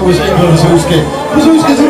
eens even een zoeske. Een zoeske is er.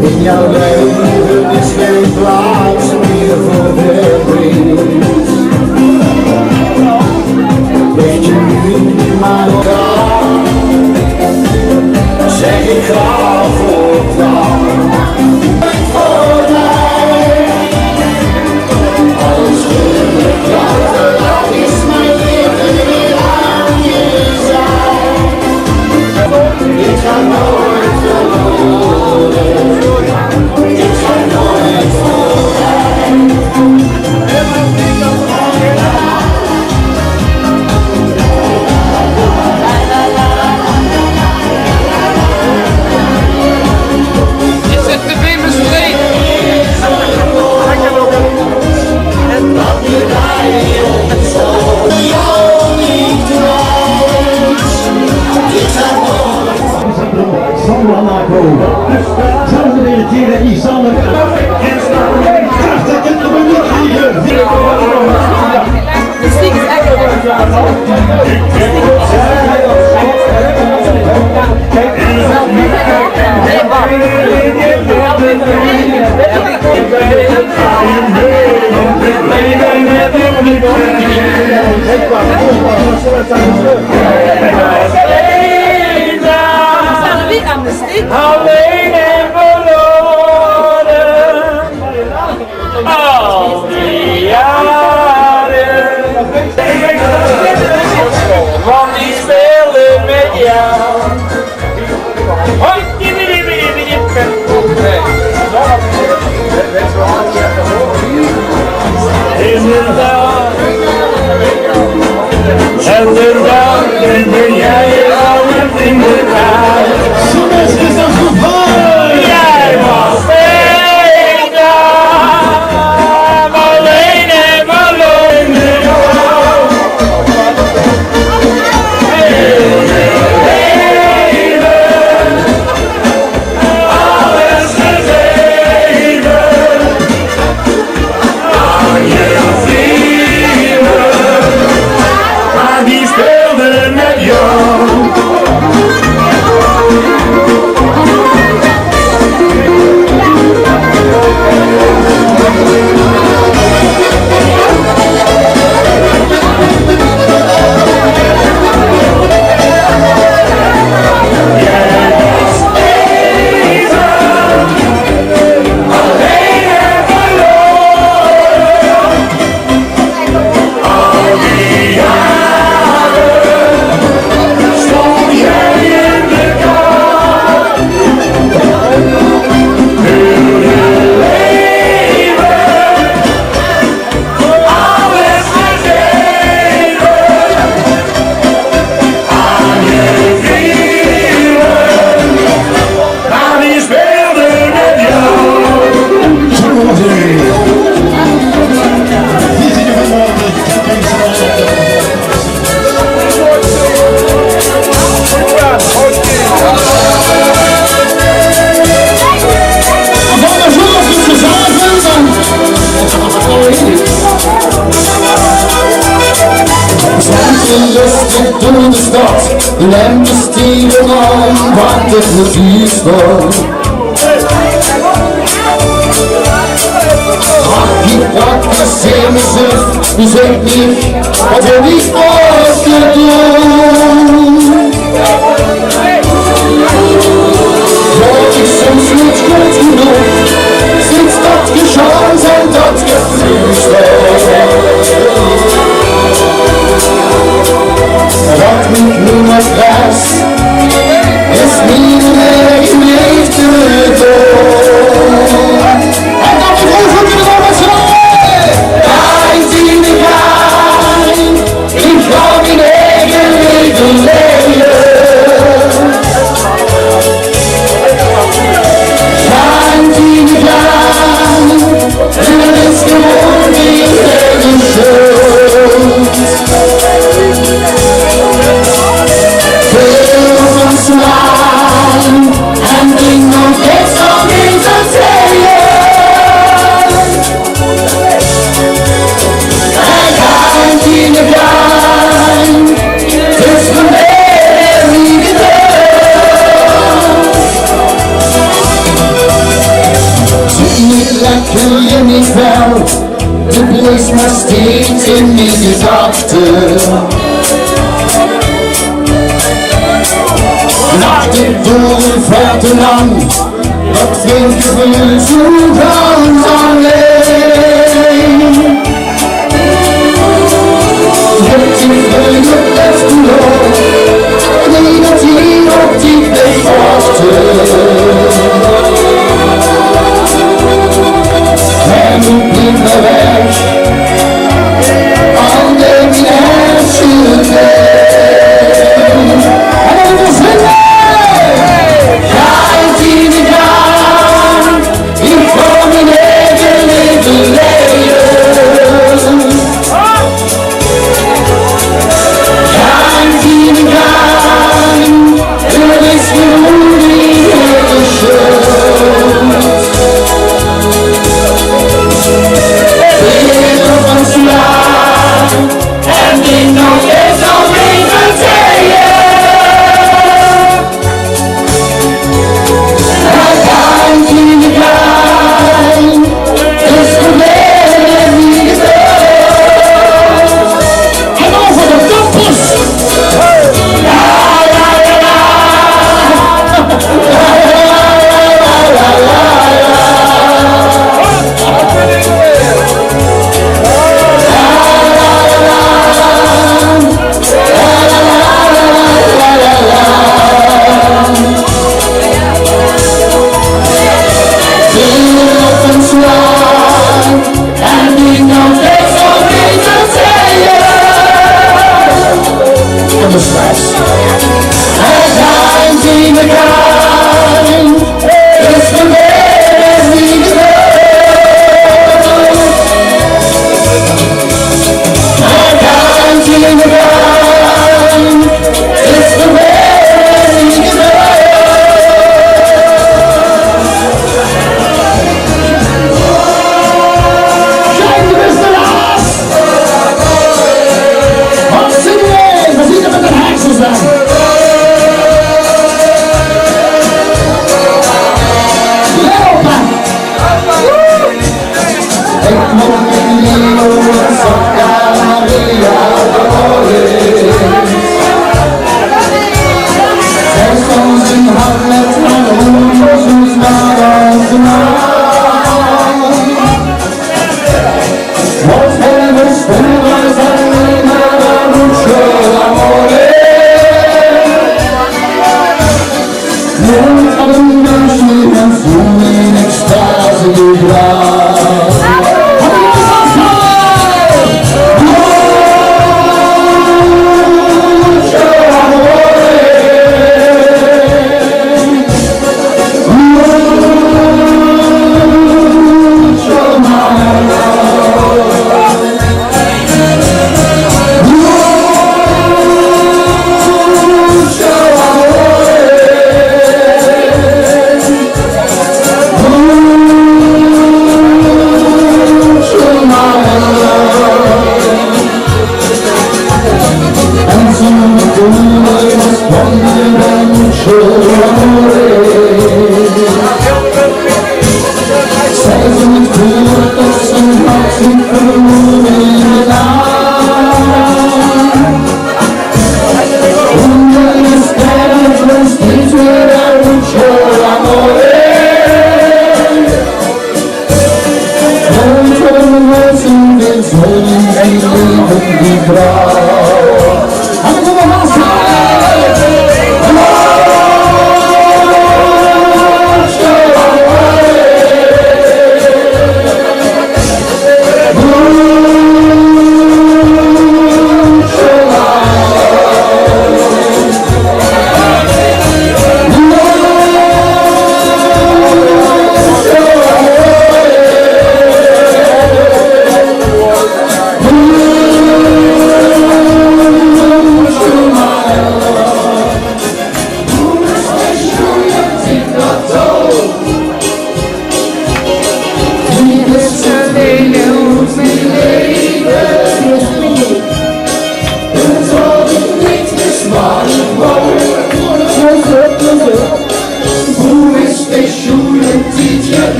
In jouw leven is geen plaats meer voor verdriet. Ligt je nu maar elkaar, zeg ik ga voortaan. Voor mij, als geluk later, dan is mijn leven weer aan je zij. Ik ga nooit verloren. Zelfde directeur die Sander de stiek is echt alleen en verloren, al die jaren, want die speelde met jou. En de dag ben jij altijd in de tijd. Jij was eenzaam, alleen en verloren. Heel je leven, alles gegeven aan je vrienden, maar die speelden met jou. Door de stad, lente stieren aan, wat het muziek stond. Ach, die pakken zeer me zus, die zegt niet wat er niet was te doen. Word ik soms niet goed genoeg, sinds dat geschaan zijn dat geflüsterd. Wat ik nu maar prijs, is niet meer geweest te doen. En dan moet ik goed in de morgen schrijven. Daar is in de gang, ik ga mijn eigen fell, replaced my state in disaster. Not the door for too long, but faithful to grounds only. Waiting for your best to know, need a team of deep they foster. And in the back, all day we have children. And I was in there, counting it down, informing every little layer. Counting it down, this movie never shows. And they know there's no reason to you. I can't see the blind, it's the way that we go. And over the dumpus. La la la la. La la la la la la. And we know there's no reason to you. On the stress. As I'm in the ground, it's the way that we go. As I'm in the ground, it's the way that we go.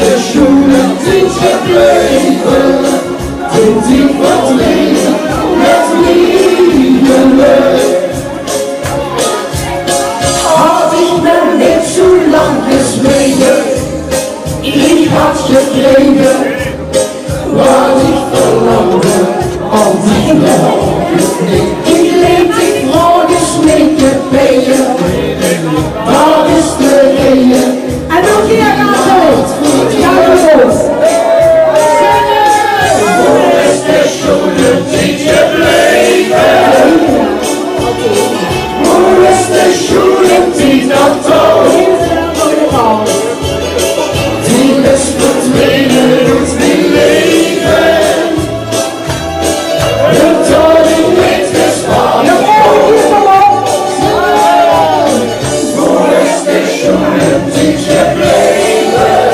de schoenen die gebleven, vindt ik wat leven met liefde leuk. Had ik nou niet zo lang gesmeden, ik had gekregen wat ik verlangde, al die dagen. Ik leed, ik wou gesmeten bij je, wat is de reden? En nog hier aan het ja, Waar is de schoenen die gebleven? Waar is de schoenen die nog toon? Die is verdwenen uit mijn leven. De toning weet gespannen. Waar is de schoenen die gebleven?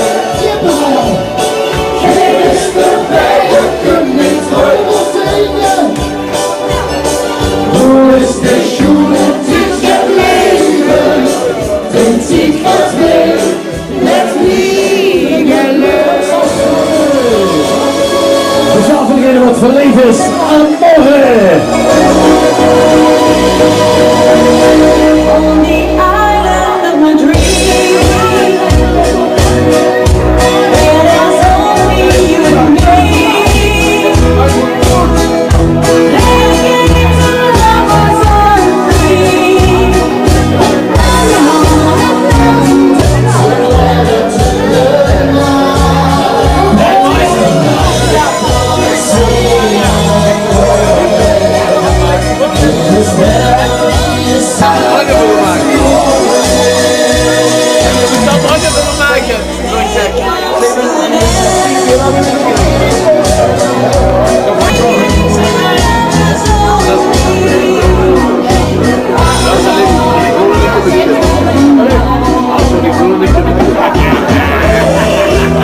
Geen is erbij, je kunt niet terugzingen. Waar is de schoenen die gebleven? Vindt ik wat weer met liefde leuk. Speciaal voor degene wat verleefd is aan morgen. On the island of my dreams, where there's only you and me. Let's get into lovers are free.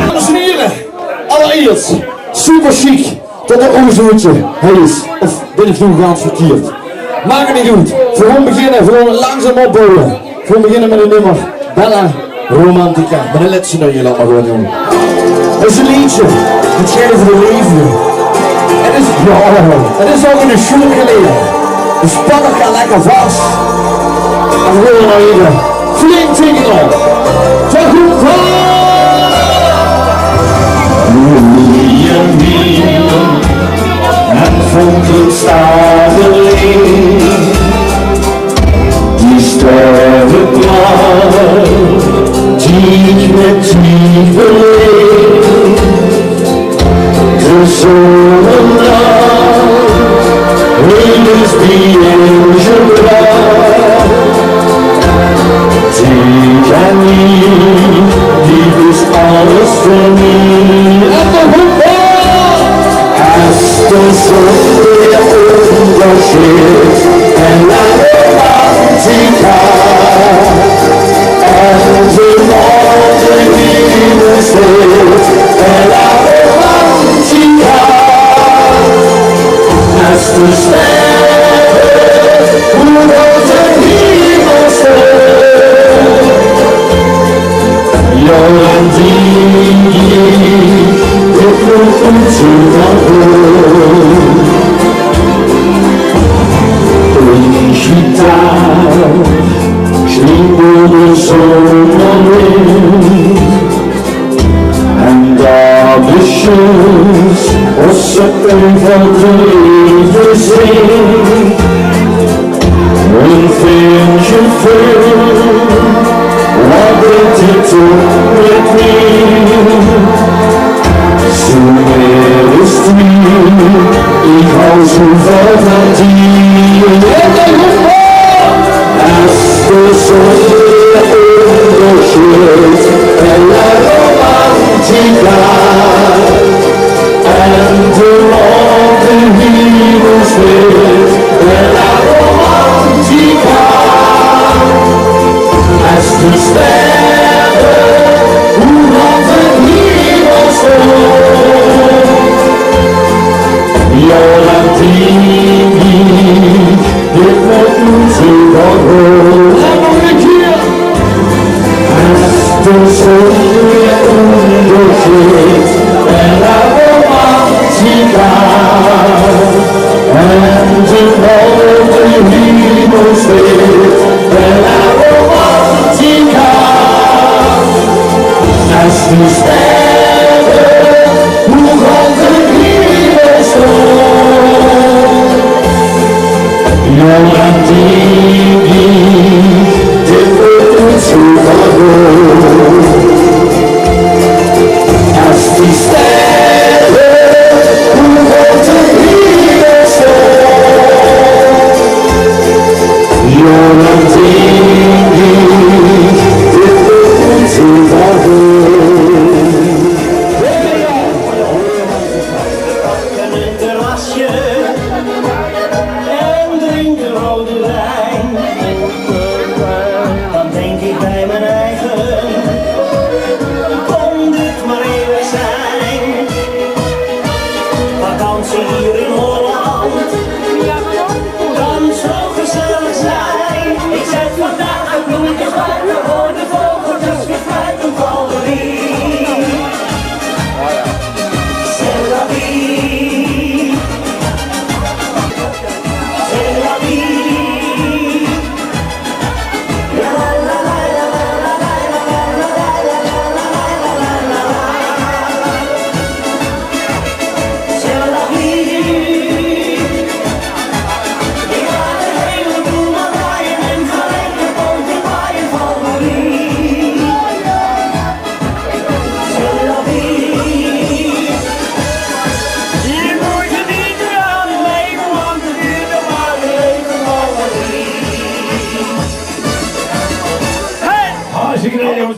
Dames en heren, allereerst super chic tot een oorzootje hij is of ben ik toegaans verkeerd. Maakt het niet uit. We gaan beginnen, we gaan langzaam opbouwen. We gaan beginnen met een nummer Bella Romantica. Met een laatste nummer, laat maar gewoon doen. Het is een liedje, het gaat over de liefde. Het is, ja, het is ook in de show geleden. De spanning gaat lekker vast. En we willen nog even flink tegen op. Zo goed van! En vond het stadeling, die sterren klaar, die ik met die beleef. De zonnenaar, is die angel braaf. Ik en niet, die is alles voor mij. Als de zon weer ondergaat en la romantica en de morgen weer steekt en la romantica. Als de sterren hoe de hemel steekt, en dat besluit was een van de liefde zee. Een vriendje veel, wat deed je toen met mij? Zo meer is die, ik hou zo veel van die. Als de zon ondergaat en la romantica en de morgen hemel steekt en la romantica. Als de sterren hoe rond de hemel steekt, Jolantini, dit wordt muziek van hoog. Als de zon ondergeeft bella romantica. En de hoge hemel zweeft bella romantica. Als die sterren, hoe groot de hemel stond. Jolantini, dit wordt een supergoed. Als die sterren, hoe groot de hemel stond. Jolantini, dit wordt een supergoed. Een terrasje en drink een rode wijn. Dan denk ik bij mijn eigen, kon dit maar eeuwig zijn. Vakantie hier in Holland, kan zo gezellig zijn. Ik zet vandaag een bloemetjes buiten voor de vogeltjes weer fluiten valerie. C'est la vie, c'est la vie. La la la la la la la la la la la la la. C'est la vie. Ik laat de hele boel maar draaien en gelijk de bonte waaien van Marie. C'est la vie. Je moet je niet aan het leven, want het duurt nog maar een leven van Marie. Hey! Hartstikke leuk, jongens.